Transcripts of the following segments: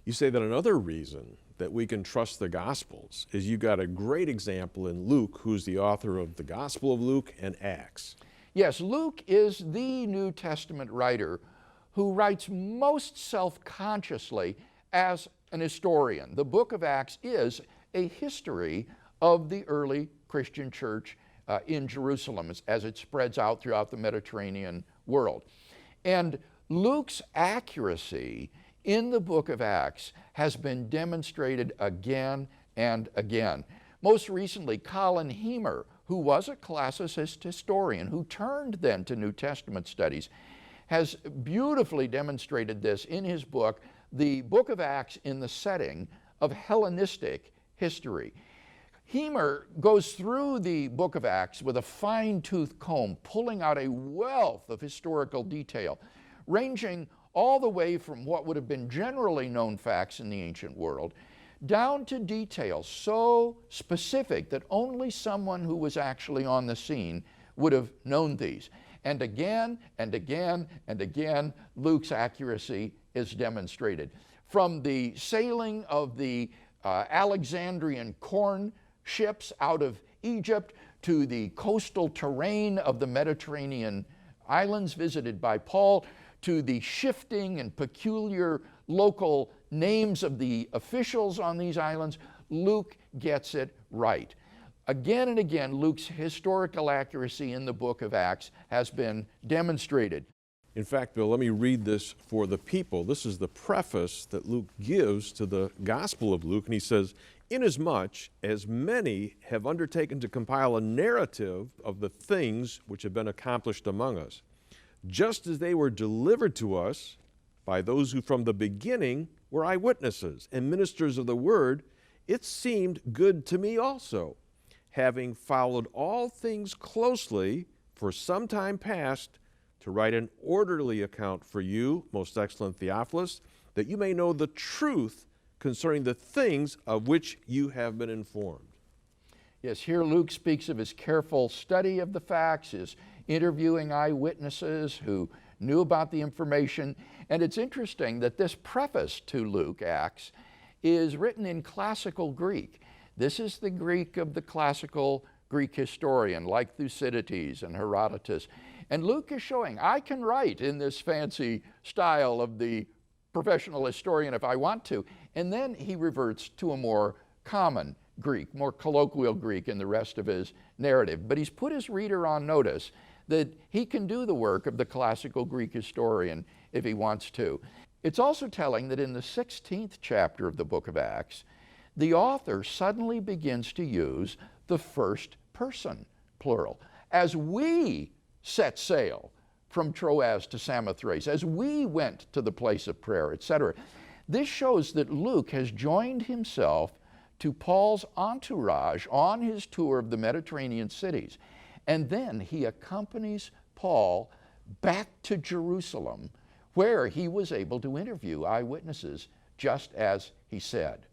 You say that another reason that we can trust the Gospels is you got a great example in Luke, who's the author of the Gospel of Luke and Acts. Yes, Luke is the New Testament writer who writes most self-consciously as an historian. The book of Acts is a history of the early Christian church in Jerusalem as it spreads out throughout the Mediterranean world. And Luke's accuracy in the book of Acts has been demonstrated again and again. Most recently, Colin Heemer, who was a classicist historian who turned then to New Testament studies, has beautifully demonstrated this in his book, The Book of Acts in the Setting of Hellenistic History. Heemer goes through the book of Acts with a fine-tooth comb, pulling out a wealth of historical detail, ranging all the way from what would have been generally known facts in the ancient world, down to details so specific that only someone who was actually on the scene would have known these. And again and again and again, Luke's accuracy is demonstrated. From the sailing of the Alexandrian corn ships out of Egypt to the coastal terrain of the Mediterranean islands visited by Paul, to the shifting and peculiar local names of the officials on these islands, Luke gets it right. Again and again, Luke's historical accuracy in the book of Acts has been demonstrated. In fact, Bill, let me read this for the people. This is the preface that Luke gives to the Gospel of Luke, and he says, "Inasmuch as many have undertaken to compile a narrative of the things which have been accomplished among us, just as they were delivered to us by those who from the beginning were eyewitnesses and ministers of the word, it seemed good to me also, having followed all things closely for some time past, to write an orderly account for you, most excellent Theophilus, that you may know the truth concerning the things of which you have been informed." Yes, here Luke speaks of his careful study of the facts, his interviewing eyewitnesses who knew about the information. And it's interesting that this preface to Luke, Acts, is written in classical Greek. This is the Greek of the classical Greek historian like Thucydides and Herodotus. And Luke is showing, I can write in this fancy style of the professional historian if I want to. And then he reverts to a more common Greek, more colloquial Greek in the rest of his narrative. But he's put his reader on notice that he can do the work of the classical Greek historian if he wants to. It's also telling that in the 16th chapter of the book of Acts, the author suddenly begins to use the first person, plural, as we set sail from Troas to Samothrace, as we went to the place of prayer, etc. This shows that Luke has joined himself to Paul's entourage on his tour of the Mediterranean cities. And then he accompanies Paul back to Jerusalem, where he was able to interview eyewitnesses, just as he said.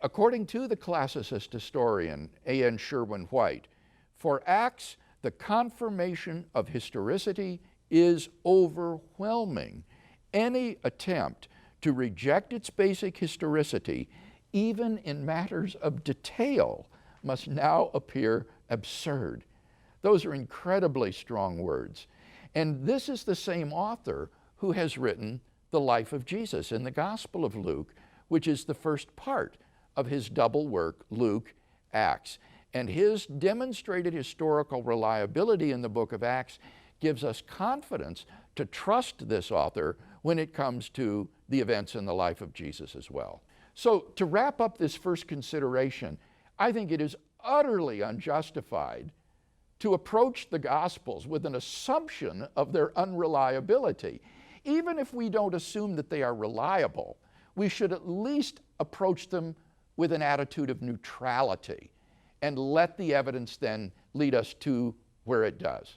According to the classicist historian A.N. Sherwin-White, for Acts, the confirmation of historicity is overwhelming. Any attempt to reject its basic historicity, even in matters of detail, must now appear absurd. Those are incredibly strong words. And this is the same author who has written the life of Jesus in the Gospel of Luke, which is the first part of his double work, Luke, Acts. And his demonstrated historical reliability in the book of Acts gives us confidence to trust this author when it comes to the events in the life of Jesus as well. So to wrap up this first consideration, I think it is utterly unjustified to approach the Gospels with an assumption of their unreliability. Even if we don't assume that they are reliable, we should at least approach them with an attitude of neutrality and let the evidence then lead us to where it does.